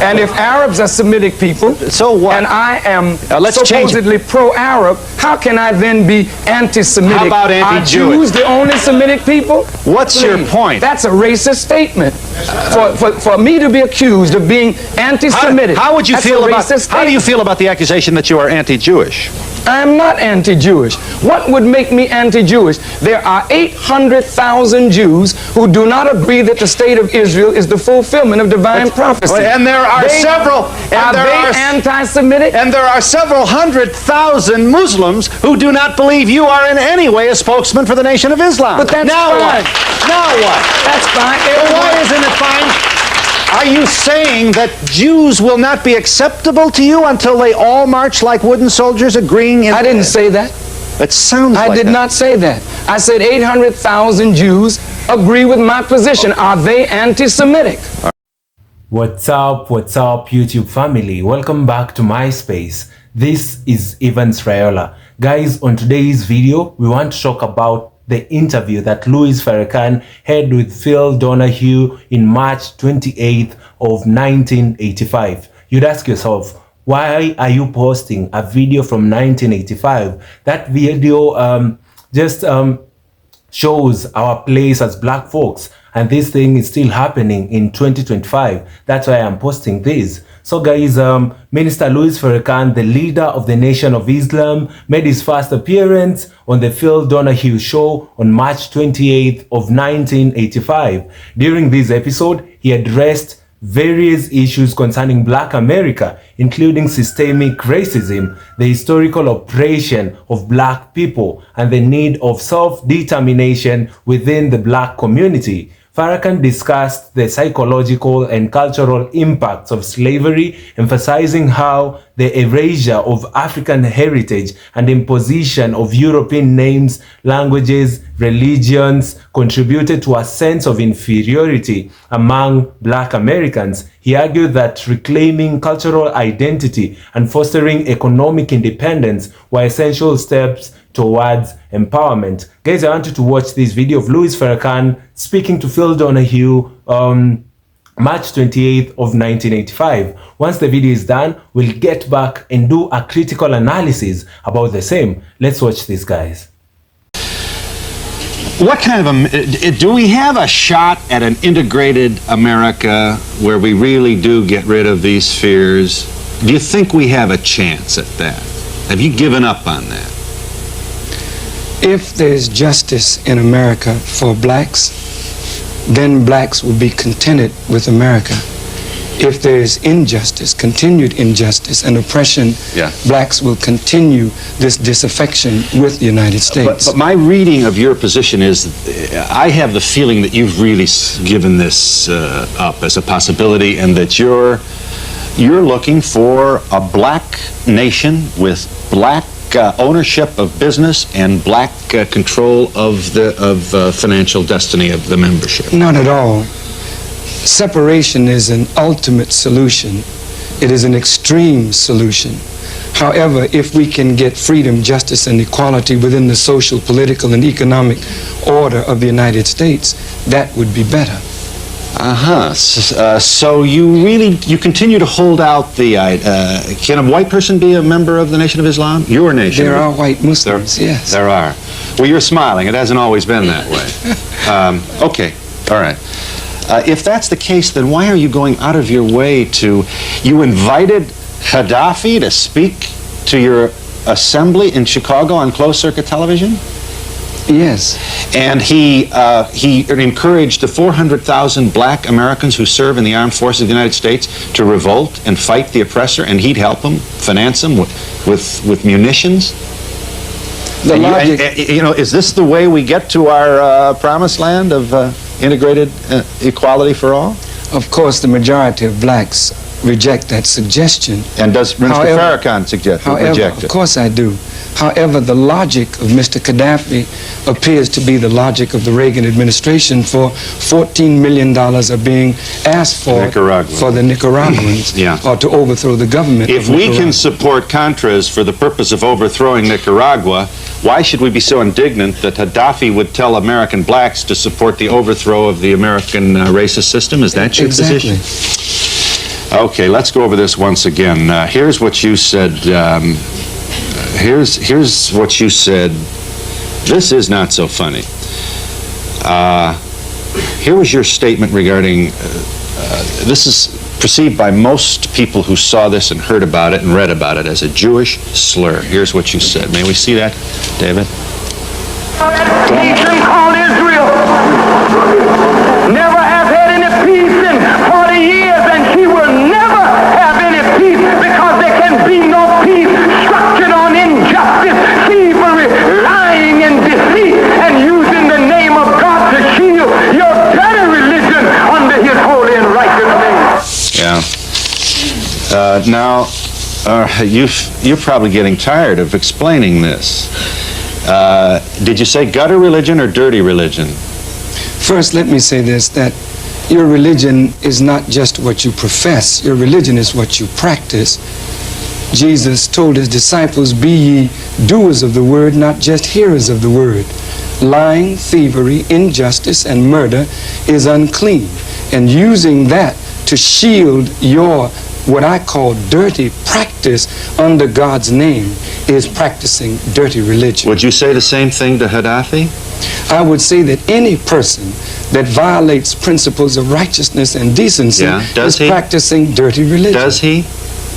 And if Arabs are Semitic people, so what? And I am let's supposedly pro-Arab, how can I then be anti-Semitic? How about anti-Jewish? Are Jews the only Semitic people? What's your point? That's a racist statement. For me to be accused of being anti-Semitic. How would you feel about? How do you feel about the accusation that you are anti-Jewish? I am not anti-Jewish. What would make me anti-Jewish? There are 800,000 Jews who do not agree that the state of Israel is the fulfillment of divine prophecy. And there are several. Are they anti-Semitic? And there are several 100,000 Muslims who do not believe you are in any way a spokesman for the Nation of Islam. But that's now fine. What? Now what? That's fine. Well, why isn't it fine? Are you saying that Jews will not be acceptable to you until they all march like wooden soldiers agreeing in... I didn't say that. It sounds like I did not say that. I said 800,000 Jews agree with my position. Are they anti-Semitic? What's up, YouTube family? Welcome back to my space. This is Evans Rayola. Guys, on today's video, we want to talk about the interview that Louis Farrakhan had with Phil Donahue in March 28th of 1985. You'd ask yourself, why are you posting a video from 1985? That video just shows our place as black folks, and this thing is still happening in 2025. That's why I'm posting this. So guys, Minister Louis Farrakhan, the leader of the Nation of Islam, made his first appearance on the Phil Donahue show on March 28th of 1985. During this episode, he addressed various issues concerning Black America, including systemic racism, the historical oppression of Black people, and the need of self-determination within the Black community. Farrakhan discussed the psychological and cultural impacts of slavery, emphasizing how the erasure of African heritage and imposition of European names, languages, religions contributed to a sense of inferiority among Black Americans. He argued that reclaiming cultural identity and fostering economic independence were essential steps towards empowerment. Guys, I want you to watch this video of Louis Farrakhan speaking to Phil Donahue March 28th of 1985. Once the video is done, we'll get back and do a critical analysis about the same. Let's watch this, guys. What kind of do we have a shot at an integrated America where we really do get rid of these fears? Do you think we have a chance at that? Have you given up on that? If there's justice in America for blacks, then blacks will be contented with America. If there's injustice, continued injustice and oppression, blacks will continue this disaffection with the United States. But my reading of your position is, I have the feeling that you've really given this up as a possibility, and that you're looking for a black nation with black ownership of business and black control of the financial destiny of the membership. Not at all. Separation is an ultimate solution. It is an extreme solution. However, if we can get freedom, justice, and equality within the social, political, and economic order of the United States, that would be better. So you continue to hold out the can a white person be a member of the Nation of Islam? Your nation. There are white Muslims, yes. There are. Well, you're smiling. It hasn't always been that way. Okay, all right. If that's the case, then why are you going out of your way to... You invited Gaddafi to speak to your assembly in Chicago on closed-circuit television? Yes. And he encouraged the 400,000 black Americans who serve in the armed forces of the United States to revolt and fight the oppressor, and he'd help them, finance them with munitions. The logic... is this the way we get to our promised land of integrated equality for all? Of course, the majority of blacks reject that suggestion. And does Minister Farrakhan reject it? Of course I do. However, the logic of Mr. Gaddafi appears to be the logic of the Reagan administration, for $14 million are being asked for the Nicaraguans or to overthrow the government. If we can support Contras for the purpose of overthrowing Nicaragua, why should we be so indignant that Gaddafi would tell American blacks to support the overthrow of the American racist system? Is that your position? Okay, let's go over this once again. Here's what you said. Here's what you said. This is not so funny. Here was your statement regarding, this is perceived by most people who saw this and heard about it and read about it as a Jewish slur. Here's what you said. May we see that, David? Nation called Israel never have had any peace in 40 years, and she will never have any peace, because there can be no peace structured on injustice, thievery, lying, and deceit, and using the name of God to shield your better religion under his holy and righteous name. Yeah. Now, you're probably getting tired of explaining this. Did you say gutter religion or dirty religion? First, let me say this, that your religion is not just what you profess. Your religion is what you practice. Jesus told his disciples, be ye doers of the word, not just hearers of the word. Lying, thievery, injustice, and murder is unclean. And using that to shield your, what I call dirty practice under God's name, is practicing dirty religion. Would you say the same thing to Gaddafi? I would say that any person that violates principles of righteousness and decency is practicing dirty religion. Does he?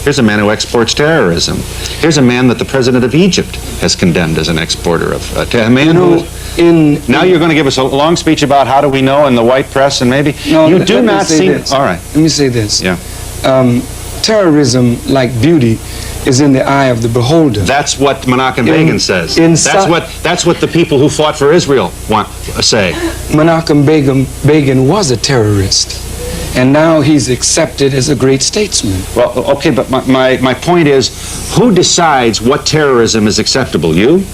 Here's a man who exports terrorism. Here's a man that the president of Egypt has condemned as an exporter of terror. Now you're going to give us a long speech about how do we know in the white press, and maybe you do not seem. All right. Let me say this. Yeah. Terrorism, like beauty, is in the eye of the beholder. That's what Menachem Begin says. That's what the people who fought for Israel say. Menachem Begin was a terrorist, and now he's accepted as a great statesman. Well, okay, but my point is, who decides what terrorism is acceptable? You?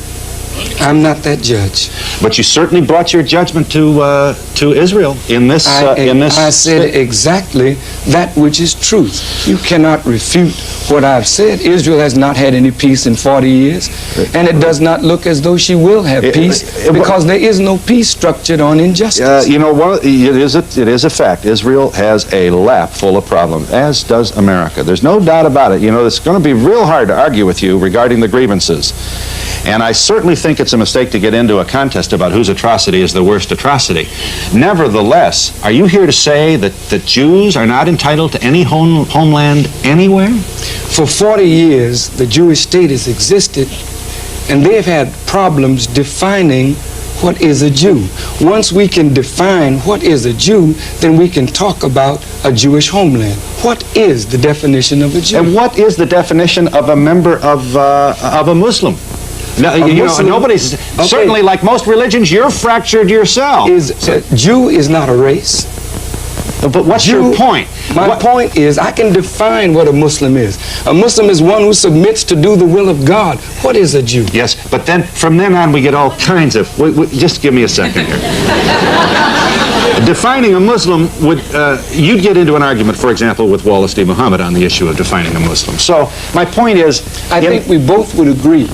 I'm not that judge. But you certainly brought your judgment to Israel in this. I said exactly that which is truth. You cannot refute what I've said. Israel has not had any peace in 40 years, and it does not look as though she will have peace, because there is no peace structured on injustice. You know, it is a fact. Israel has a lap full of problems, as does America. There's no doubt about it. You know, it's going to be real hard to argue with you regarding the grievances. And I certainly think it's a mistake to get into a contest about whose atrocity is the worst atrocity. Nevertheless, are you here to say that Jews are not entitled to any homeland anywhere? For 40 years, the Jewish state has existed, and they've had problems defining what is a Jew. Once we can define what is a Jew, then we can talk about a Jewish homeland. What is the definition of a Jew? And what is the definition of a member of a Muslim? No, nobody's, certainly like most religions, you're fractured yourself. Jew is not a race. But what's your point? My point is, I can define what a Muslim is. A Muslim is one who submits to do the will of God. What is a Jew? Yes, but then from then on we get all kinds of, just give me a second here. Defining a Muslim would, you'd get into an argument, for example, with Wallace D. Muhammad on the issue of defining a Muslim. So my point is, I think we both would agree.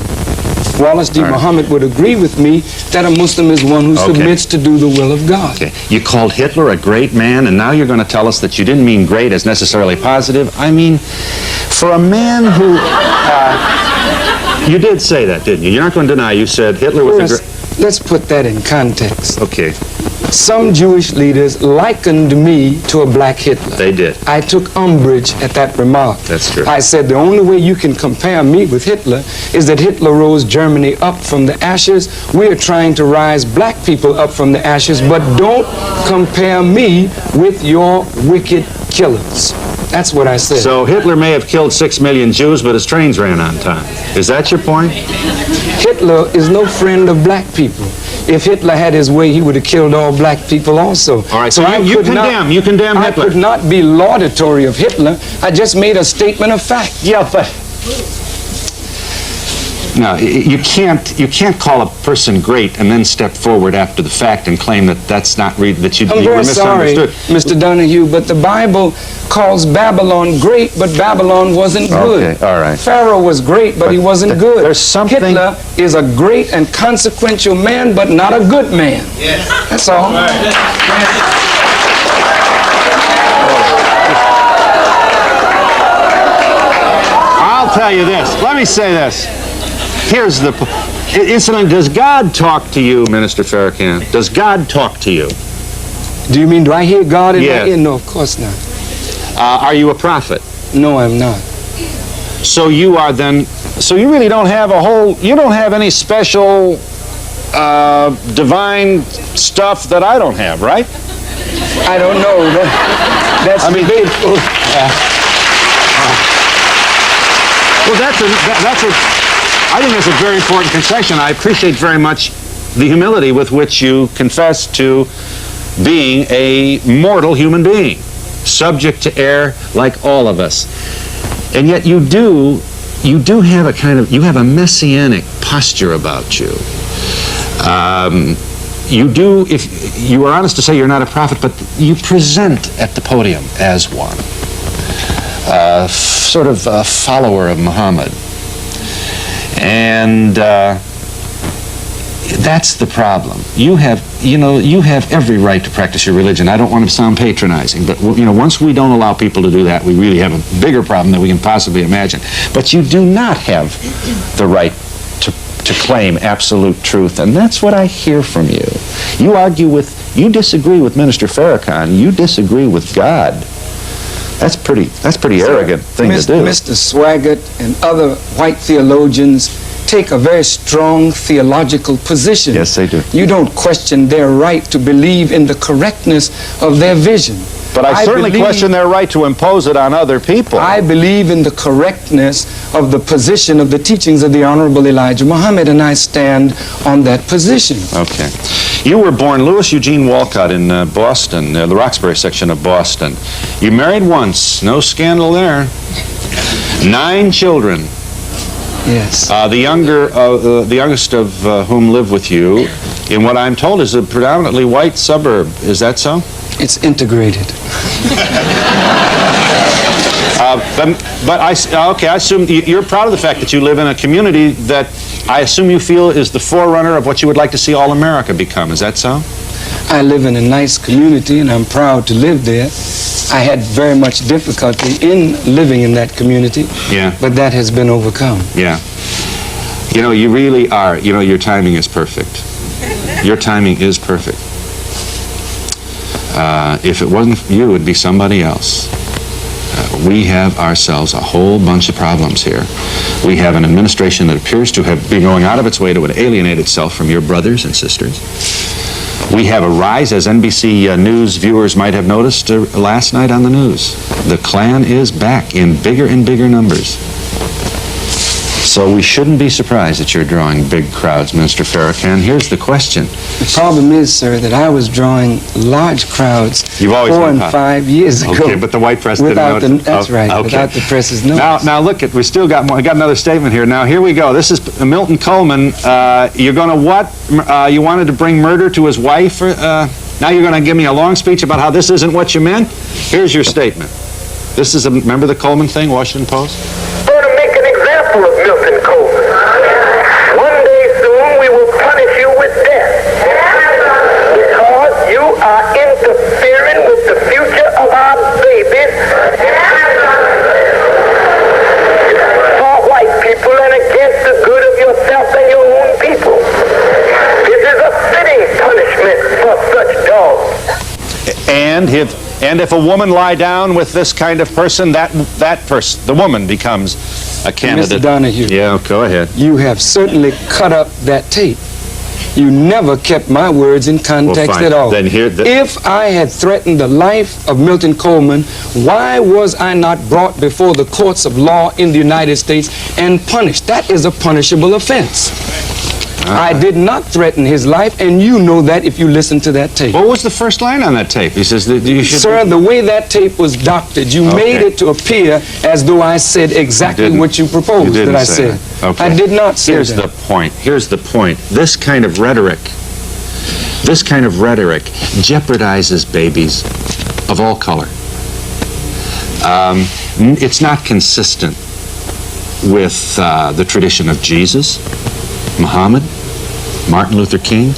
Wallace D. Muhammad would agree with me that a Muslim is one who submits to do the will of God. Okay. You called Hitler a great man, and now you're going to tell us that you didn't mean great as necessarily positive. I mean, for a man who... you did say that, didn't you? You're not going to deny you said Hitler was a great... Let's put that in context. Okay. Some Jewish leaders likened me to a black Hitler. They did. I took umbrage at that remark. That's true. I said the only way you can compare me with Hitler is that Hitler rose Germany up from the ashes. We are trying to rise black people up from the ashes, but don't compare me with your wicked killers. That's what I said. So Hitler may have killed 6 million Jews, but his trains ran on time. Is that your point? Hitler is no friend of black people. If Hitler had his way, he would have killed all black people also. All right, so you condemn Hitler. I could not be laudatory of Hitler. I just made a statement of fact. Yeah, but... No, you can't call a person great and then step forward after the fact and claim that that's not that you were misunderstood. Sorry, Mr. Donahue, but the Bible calls Babylon great, but Babylon wasn't good. Okay, all right. Pharaoh was great, but he wasn't good. There's something... Hitler is a great and consequential man, but not a good man. Yes. That's all. tell you this. Let me say this. Here's the incident. Does God talk to you, Minister Farrakhan? Does God talk to you? Do you mean, do I hear God in Yes. my ear? No, of course not. Are you a prophet? No, I'm not. So you are then, so you really don't have you don't have any special divine stuff that I don't have, right? I don't know. That's debatable. Well, I think that's a very important concession. I appreciate very much the humility with which you confess to being a mortal human being, subject to error like all of us. And yet you do have you have a messianic posture about you. You do, if you are honest to say you're not a prophet, but you present at the podium as one. Sort of a follower of Muhammad. And that's the problem. You have every right to practice your religion. I don't want to sound patronizing, but once we don't allow people to do that, we really have a bigger problem than we can possibly imagine. But you do not have the right to claim absolute truth, and that's what I hear from you. You disagree with Minister Farrakhan. You disagree with God. That's pretty arrogant thing to do. Mr. Swaggart and other white theologians take a very strong theological position. Yes, they do. You don't question their right to believe in the correctness of their vision. But I certainly question their right to impose it on other people. I believe in the correctness of the position of the teachings of the Honorable Elijah Muhammad, and I stand on that position. Okay. You were born Louis Eugene Walcott in Boston, the Roxbury section of Boston. You married once, no scandal there. 9 children. Yes. The youngest of whom live with you in what I'm told is a predominantly white suburb. Is that so? It's integrated. But I assume you're proud of the fact that you live in a community that I assume you feel is the forerunner of what you would like to see all America become. Is that so? I live in a nice community, and I'm proud to live there. I had very much difficulty in living in that community, but that has been overcome. Yeah. You really are. Your timing is perfect. Your timing is perfect. If it wasn't you, it would be somebody else. We have ourselves a whole bunch of problems here. We have an administration that appears to have been going out of its way to alienate itself from your brothers and sisters. We have a rise, as NBC News viewers might have noticed last night on the news. The Klan is back in bigger and bigger numbers. So we shouldn't be surprised that you're drawing big crowds, Minister Farrakhan. Here's the question. The problem is, sir, that I was drawing large crowds 4 and 5 years ago. Okay, but the white press didn't notice. That's right, okay. without the press's notice. Now look, we still got more. I got another statement here. Now, here we go. This is Milton Coleman. You're going to what? You wanted to bring murder to his wife? Now you're going to give me a long speech about how this isn't what you meant? Here's your statement. This is, remember the Coleman thing, Washington Post? Or to make an example of Milton Coleman. One day soon we will punish you with death because you are interfering with the future of our babies for white people and against the good of yourself and your own people. This is a fitting punishment for such dogs. And if a woman lie down with this kind of person, that person, the woman, becomes a candidate. Mr. Donahue. Yeah, go ahead. You have certainly cut up that tape. You never kept my words in context at all. Then if I had threatened the life of Milton Coleman, why was I not brought before the courts of law in the United States and punished? That is a punishable offense. I did not threaten his life, and you know that if you listen to that tape. What was the first line on that tape? He says that you should... Sir, the way that tape was doctored, you made it to appear as though I said exactly what you proposed that I said. Okay. I did not say Here's the point. Here's the point. This kind of rhetoric jeopardizes babies of all color. It's not consistent with the tradition of Jesus, Muhammad, Martin Luther King.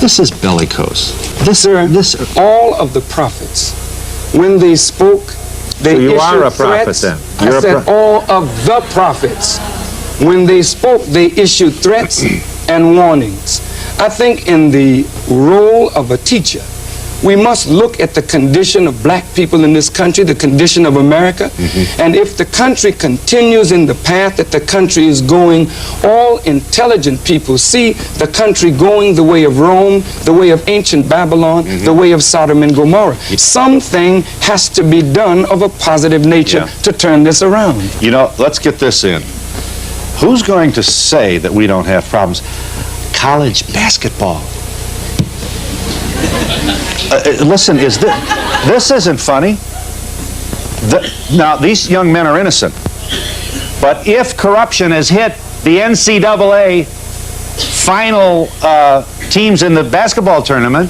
This is bellicose. All of the prophets, when they spoke, they so you issued are a prophet threats. then? I said all of the prophets. When they spoke, they issued threats and warnings. I think in the role of a teacher, we must look at the condition of black people in this country, the condition of America, and if the country continues in the path that the country is going, all intelligent people see the country going the way of Rome, the way of ancient Babylon, the way of Sodom and Gomorrah. Something has to be done of a positive nature to turn this around. You know, let's get this in. Who's going to say that we don't have problems? College basketball. Listen, this isn't funny. Now, these young men are innocent. But if corruption has hit the NCAA final teams in the basketball tournament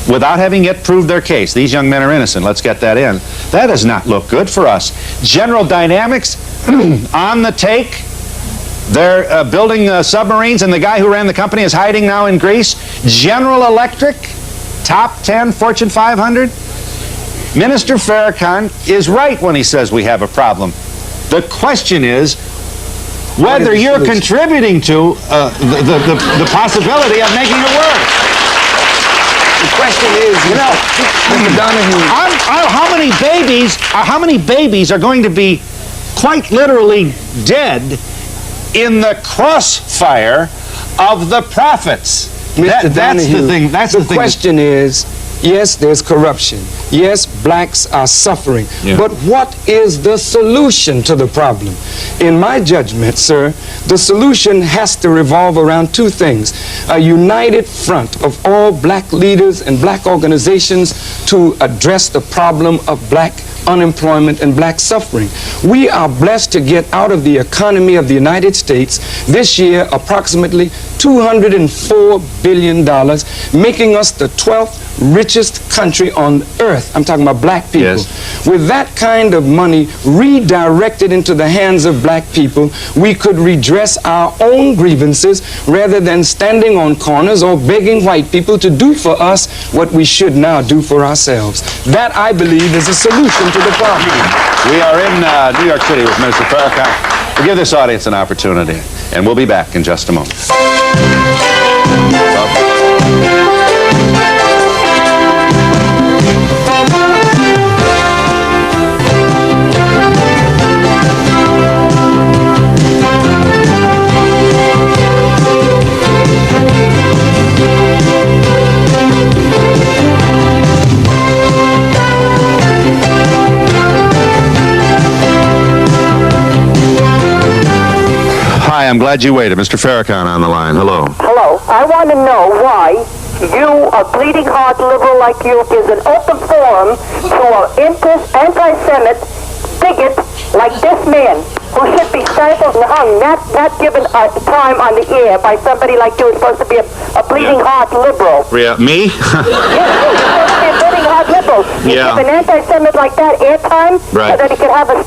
without having yet proved their case, these young men are innocent. Let's get that in. That does not look good for us. General Dynamics on the take. They're building submarines, and the guy who ran the company is hiding now in Greece. General Electric, top 10 Fortune 500. Minister Farrakhan is right when he says we have a problem. The question is whether you're contributing to the possibility of making it worse. The question is, you know, Mr. Donahue, how many babies are going to be quite literally dead in the crossfire of the prophets? Mr. That's the thing. That's the thing. The question is, yes, there's corruption. Yes, blacks are suffering. But what is the solution to the problem? In my judgment, sir, the solution has to revolve around two things. A united front of all black leaders and black organizations to address the problem of black unemployment and black suffering. We are blessed to get out of the economy of the United States this year approximately $204 billion, making us the 12th richest country on earth. I'm talking about black people. Yes. With that kind of money redirected into the hands of black people, we could redress our own grievances rather than standing on corners or begging white people to do for us what we should now do for ourselves. That, I believe, is a solution to the problem. We are in New York City with Minister Farrakhan. We'll give this audience an opportunity, and we'll be back in just a moment. Hi, I'm glad you waited. Mr. Farrakhan on the line. Hello. Hello. I want to know why you, a bleeding heart liberal like you, is an open forum to an anti-Semite bigot like this man, who should be stifled and hung, not given time on the air by somebody like you who's supposed to be a bleeding heart liberal. Yeah, me? Yes, you're supposed to be a bleeding heart liberal. You give an anti-Semite like that airtime so that he can have a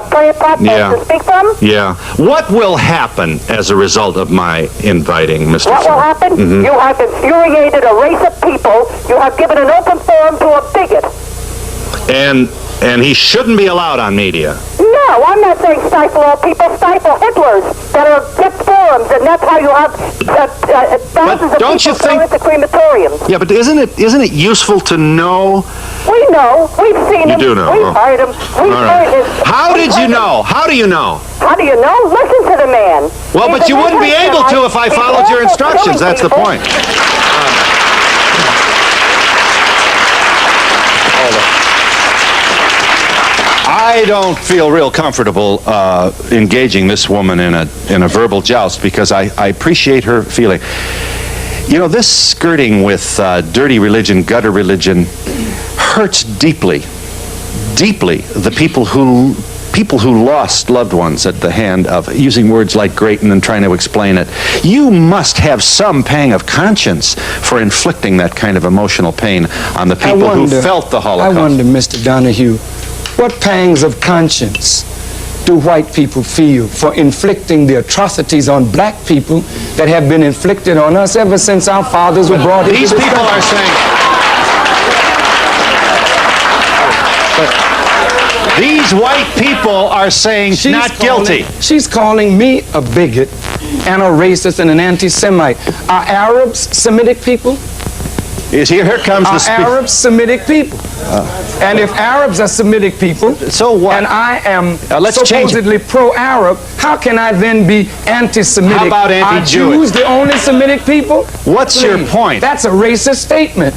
prayer platform to speak from? Yeah. What will happen as a result of my inviting Mr. What will happen? You have infuriated a race of people. You have given an open forum to a bigot. And he shouldn't be allowed on media. No, I'm not saying stifle all people. Stifle Hitlers that are gift forums, and that's how you have thousands of people thrown into crematoriums. Yeah, but isn't it useful to know? We know. We've seen him. You do know. We've heard him. We've heard his. How did you know? How do you know? How do you know? Listen to the man. Well, but you wouldn't be able to if I followed your instructions. That's the point. I don't feel real comfortable engaging this woman in a verbal joust because I appreciate her feeling. You know, this skirting with dirty religion, gutter religion, hurts deeply, deeply the people who lost loved ones at the hand of using words like great and then trying to explain it. You must have some pang of conscience for inflicting that kind of emotional pain on the people who felt the Holocaust. I wonder, Mr. Donahue, what pangs of conscience do white people feel for inflicting the atrocities on black people that have been inflicted on us ever since our fathers were brought into this country? These people are saying... These white people are saying not guilty. She's calling me a bigot and a racist and an anti-Semite. Are Arabs Semitic people? Here comes the Arabs Semitic people. And if Arabs are Semitic people, so what? And I am let's supposedly pro-Arab, how can I then be anti-Semitic? How about anti-Jewish? Are Jews the only Semitic people? What's your point? That's a racist statement.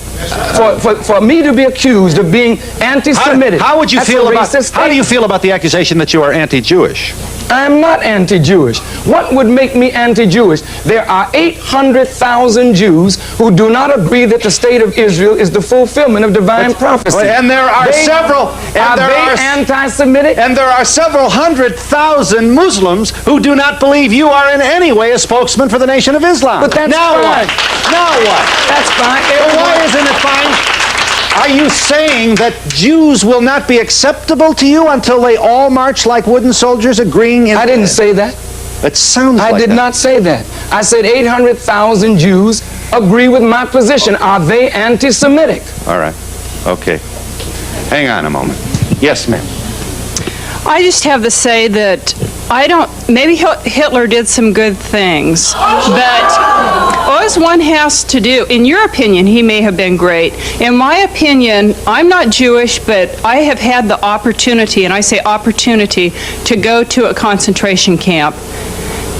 For me to be accused of being anti-Semitic. How would you feel about? How do you feel about the accusation that you are anti-Jewish? I am not anti-Jewish. What would make me anti-Jewish? There are 800,000 Jews who do not agree that the state of Israel is the fulfillment of divine prophecy. And there are several. Are they anti-Semitic? And there are several 100,000 Muslims who do not believe you are in any way a spokesman for the Nation of Islam. But that's now fine. what? Now what? That's fine. Well, why isn't it fine? Are you saying that Jews will not be acceptable to you until they all march like wooden soldiers agreeing? I didn't say that. It sounds like I did that. not say that. I said 800,000 Jews agree with my position. Are they anti-Semitic? All right. Okay. Hang on a moment. Yes, ma'am. I just have to say that maybe Hitler did some good things, but as one has to do, in your opinion, he may have been great. In my opinion, I'm not Jewish, but I have had the opportunity, and I say opportunity, to go to a concentration camp.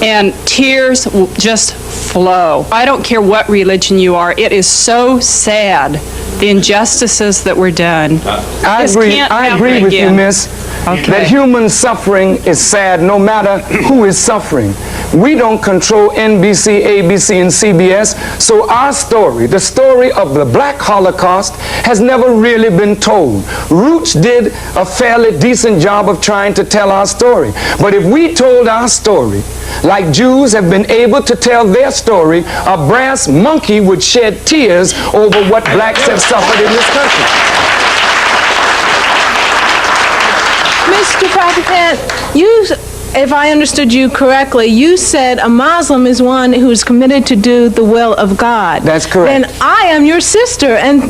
And tears will just flow. I don't care what religion you are. It is so sad, the injustices that were done. I agree with you, miss. Okay. That human suffering is sad no matter who is suffering. We don't control NBC, ABC, and CBS, so our story, the story of the Black Holocaust, has never really been told. Roots did a fairly decent job of trying to tell our story. But if we told our story, like Jews have been able to tell their story, a brass monkey would shed tears over what blacks have suffered in this country. Mr. Farrakhan, if I understood you correctly, you said a Muslim is one who's committed to do the will of God. That's correct. And I am your sister, and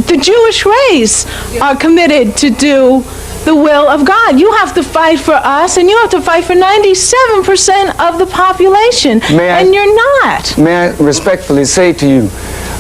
the Jewish race are committed to do the will of God. You have to fight for us, and you have to fight for 97% of the population, and you're not. May I respectfully say to you,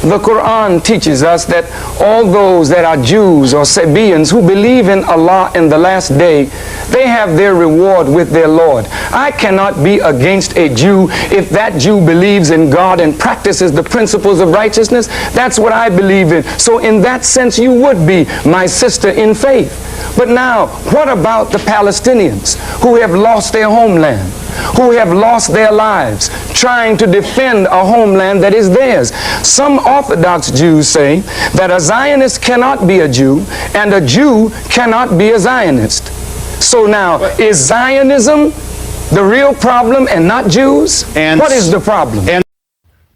the Quran teaches us that all those that are Jews or Sabians who believe in Allah in the last day, they have their reward with their Lord. I cannot be against a Jew if that Jew believes in God and practices the principles of righteousness. That's what I believe in. So in that sense, you would be my sister in faith. But now, what about the Palestinians who have lost their homeland, who have lost their lives trying to defend a homeland that is theirs? Some Orthodox Jews say that a Zionist cannot be a Jew and a Jew cannot be a Zionist. So now, is Zionism the real problem and not Jews? And what is the problem?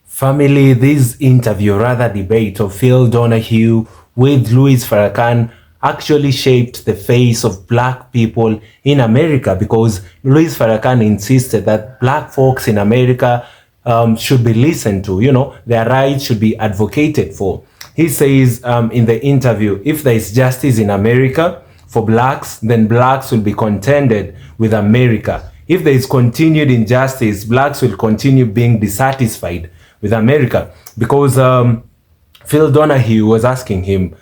Family, this interview, rather debate of Phil Donahue with Louis Farrakhan actually shaped the face of black people in America, because Louis Farrakhan insisted that black folks in America should be listened to, their rights should be advocated for. He says in the interview, if there is justice in America for blacks, then blacks will be contented with America. If there is continued injustice, blacks will continue being dissatisfied with America. Because Phil Donahue was asking him,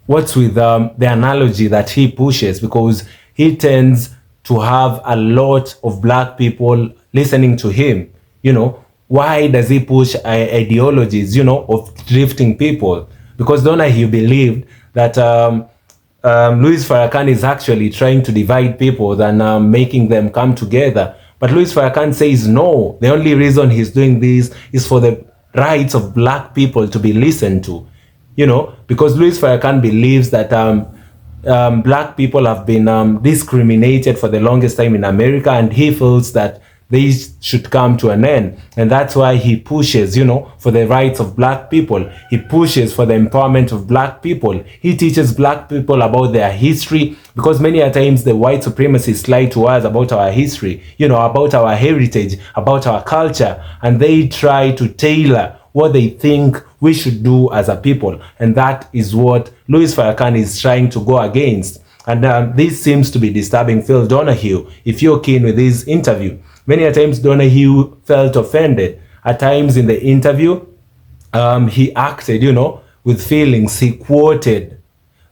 what's with the analogy that he pushes, because he tends to have a lot of black people listening to him. Why does he push ideologies, of drifting people? Because Donahue believed that Louis Farrakhan is actually trying to divide people than making them come together. But Louis Farrakhan says no, the only reason he's doing this is for the rights of black people to be listened to. Because Louis Farrakhan believes that black people have been discriminated for the longest time in America, and he feels that they should come to an end. And that's why he pushes, for the rights of black people. He pushes for the empowerment of black people. He teaches black people about their history, because many a times the white supremacists lie to us about our history, about our heritage, about our culture, and they try to tailor what they think we should do as a people. And that is what Louis Farrakhan is trying to go against. And this seems to be disturbing Phil Donahue, if you're keen with this interview. Many a times Donahue felt offended. At times in the interview, he acted, with feelings. He quoted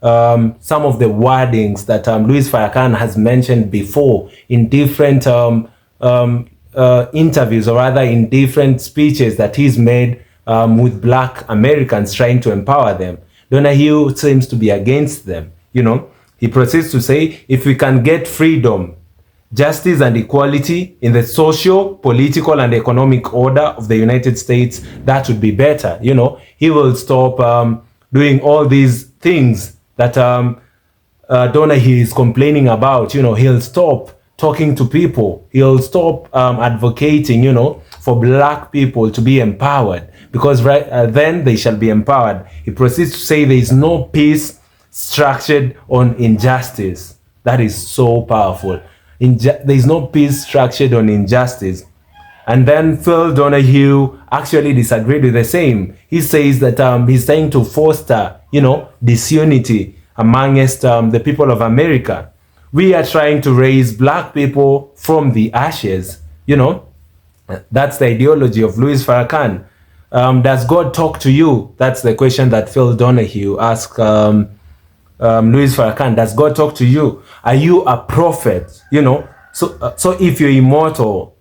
some of the wordings that Louis Farrakhan has mentioned before in different interviews, or rather in different speeches that he's made with Black Americans, trying to empower them. Donahue seems to be against them. He proceeds to say, if we can get freedom, justice and equality in the social, political and economic order of the United States, that would be better. He will stop doing all these things that Donahue is complaining about. He'll stop talking to people. He'll stop advocating, for Black people to be empowered, because then they shall be empowered. He proceeds to say there is no peace structured on injustice. That is so powerful. There is no peace structured on injustice. And then Phil Donahue actually disagreed with the same. He says that he's trying to foster, disunity amongst the people of America. We are trying to raise Black people from the ashes. That's the ideology of Louis Farrakhan. Does God talk to you? That's the question that Phil Donahue asked Louis Farrakhan. Does God talk to you? Are you a prophet? So if you're mortal,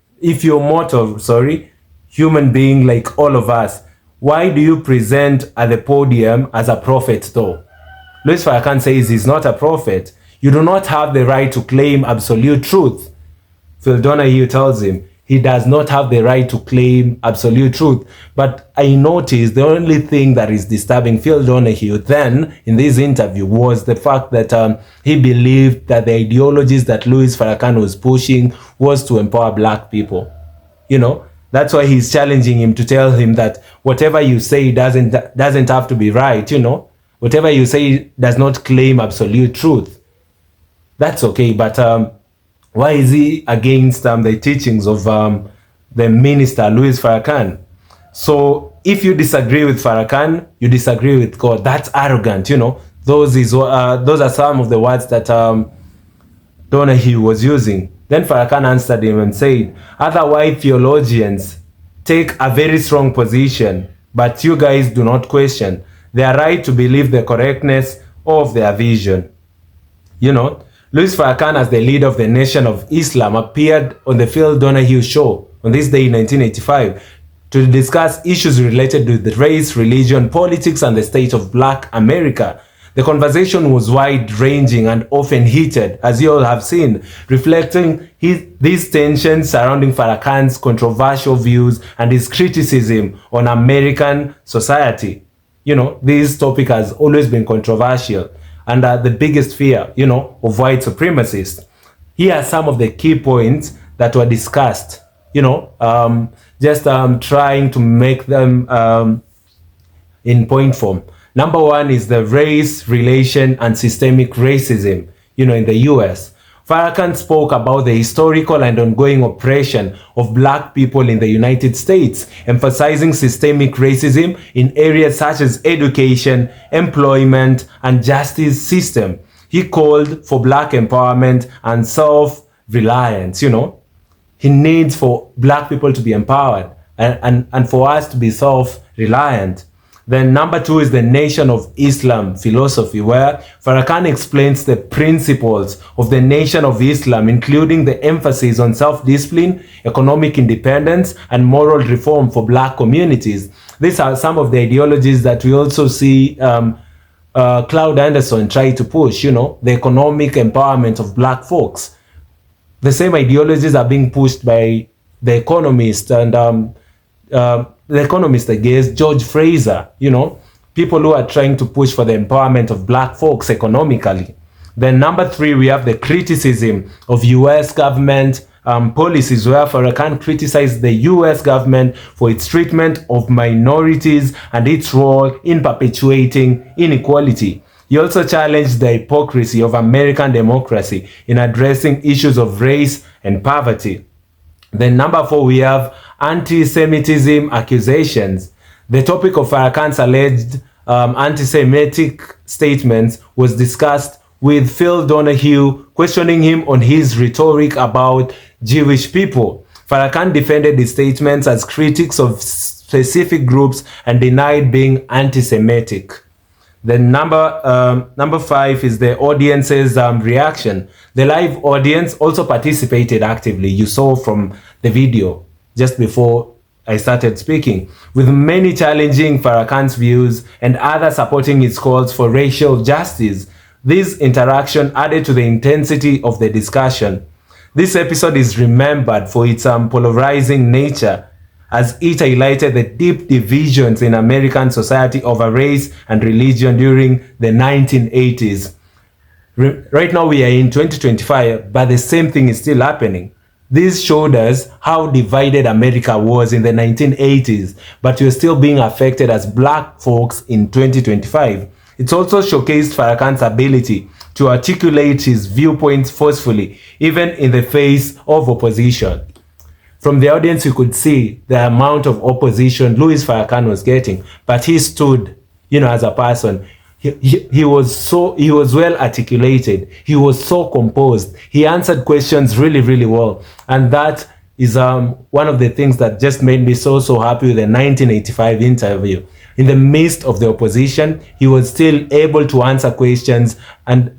human being like all of us, why do you present at the podium as a prophet though? Louis Farrakhan says he's not a prophet. You do not have the right to claim absolute truth. Phil Donahue tells him he does not have the right to claim absolute truth. But I noticed the only thing that is disturbing Phil Donahue then in this interview was the fact that he believed that the ideologies that Louis Farrakhan was pushing was to empower Black people. That's why he's challenging him to tell him that whatever you say doesn't have to be right. Whatever you say does not claim absolute truth. That's okay, but why is he against the teachings of the minister, Louis Farrakhan? So if you disagree with Farrakhan, you disagree with God. That's arrogant, Those are some of the words that Donahue was using. Then Farrakhan answered him and said, other white theologians take a very strong position, but you guys do not question their right to believe the correctness of their vision. Louis Farrakhan, as the leader of the Nation of Islam, appeared on the Phil Donahue show on this day in 1985 to discuss issues related to the race, religion, politics, and the state of Black America. The conversation was wide-ranging and often heated, as you all have seen, reflecting these tensions surrounding Farrakhan's controversial views and his criticism on American society. This topic has always been controversial and the biggest fear, of white supremacists. Here are some of the key points that were discussed, trying to make them in point form. Number one is the race, relation, and systemic racism, in the US. Farrakhan spoke about the historical and ongoing oppression of Black people in the United States, emphasizing systemic racism in areas such as education, employment, and justice system. He called for Black empowerment and self-reliance. He needs for Black people to be empowered and for us to be self-reliant. Then number two is the Nation of Islam philosophy, where Farrakhan explains the principles of the Nation of Islam, including the emphasis on self-discipline, economic independence, and moral reform for Black communities. These are some of the ideologies that we also see Cloud Anderson try to push, the economic empowerment of Black folks. The same ideologies are being pushed by The Economist and The Economist against George Fraser, people who are trying to push for the empowerment of Black folks economically. Then number three, we have the criticism of US government policies, where Farrakhan criticized the US government for its treatment of minorities and its role in perpetuating inequality. He also challenged the hypocrisy of American democracy in addressing issues of race and poverty. Then number four, we have anti-Semitism accusations. The topic of Farrakhan's alleged anti-Semitic statements was discussed with Phil Donahue questioning him on his rhetoric about Jewish people. Farrakhan defended his statements as critics of specific groups and denied being anti-Semitic. Then number 5 is the audience's reaction. The live audience also participated actively. You saw from the video just before I started speaking, with many challenging Farrakhan's views and others supporting his calls for racial justice. This interaction added to the intensity of the discussion. This episode is remembered for its polarizing nature, as it highlighted the deep divisions in American society over race and religion during the 1980s. Right now we are in 2025, but the same thing is still happening. This showed us how divided America was in the 1980s, but we're still being affected as black folks in 2025. It's also showcased Farrakhan's ability to articulate his viewpoints forcefully, even in the face of opposition. From the audience, you could see the amount of opposition Louis Farrakhan was getting, but he stood, as a person. He was well articulated. He was so composed. He answered questions really, really well. And that is one of the things that just made me so happy with the 1985 interview. In the midst of the opposition, he was still able to answer questions and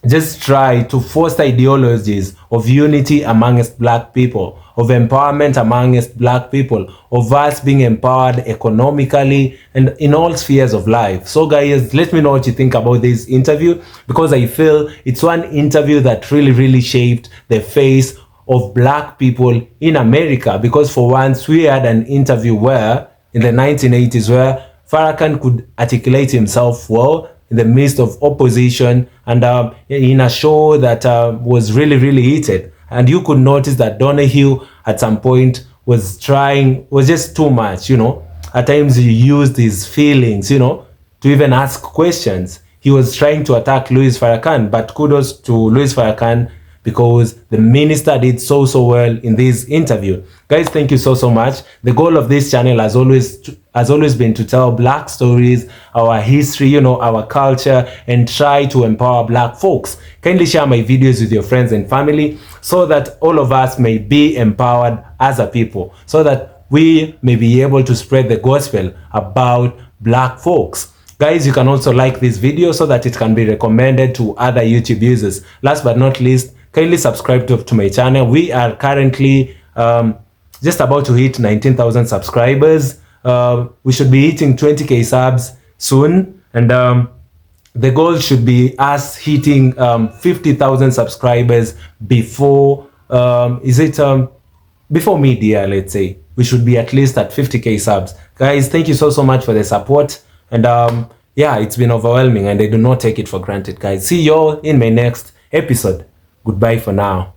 just try to foster ideologies of unity amongst black people, of empowerment amongst black people, of us being empowered economically and in all spheres of life. So guys, let me know what you think about this interview, because I feel it's one interview that really, really shaped the face of black people in America, because for once we had an interview where in the 1980s where Farrakhan could articulate himself well in the midst of opposition, and in a show that was really, really heated. And you could notice that Donahue at some point was just too much, At times he used his feelings, to even ask questions. He was trying to attack Louis Farrakhan, but kudos to Louis Farrakhan, because the minister did so well in this interview. Guys, thank you so much. The goal of this channel has always been to tell black stories, our history, our culture, and try to empower black folks. Kindly share my videos with your friends and family so that all of us may be empowered as a people, so that we may be able to spread the gospel about black folks. Guys, you can also like this video so that it can be recommended to other YouTube users. Last but not least, kindly subscribe to my channel. We are currently just about to hit 19,000 subscribers. We should be hitting 20k subs soon, and the goal should be us hitting 50,000 subscribers before before mid-year, let's say. We should be at least at 50k subs. Guys, thank you so much for the support, and yeah, it's been overwhelming and I do not take it for granted, guys. See you all in my next episode. Goodbye for now.